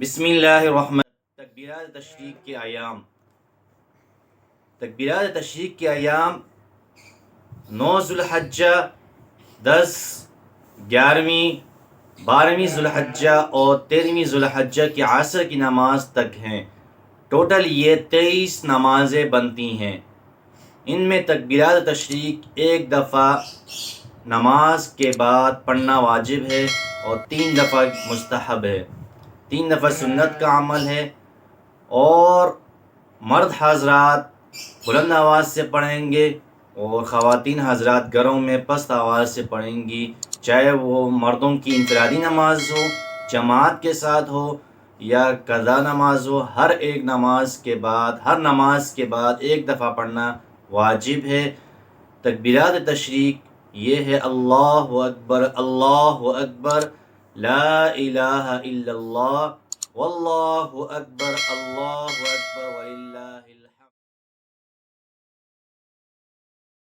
بسم اللہ الرحمن تکبیرات تشریق کے ایام. تکبیرات تشریق کے ایام 9 ذوالحجہ، 10، 11ویں، 12ویں ذوالحجہ اور 13ویں ذوالحجہ کی عصر کی نماز تک ہیں. ٹوٹل یہ 23 نمازیں بنتی ہیں. ان میں تکبیرات تشریق ایک دفعہ نماز کے بعد پڑھنا واجب ہے اور 3 دفعہ مستحب ہے. 3 دفعہ سنت کا عمل ہے، اور مرد حضرات بلند آواز سے پڑھیں گے اور خواتین حضرات گھروں میں پست آواز سے پڑھیں گی، چاہے وہ مردوں کی انفرادی نماز ہو، جماعت کے ساتھ ہو یا قضا نماز ہو. ہر نماز کے بعد ایک دفعہ پڑھنا واجب ہے. تکبیرات تشریق یہ ہے: اللہ اکبر، اللہ اکبر، لا الہ الا اللہ، واللہ اکبر، اللہ اکبر، وللہ الحمد.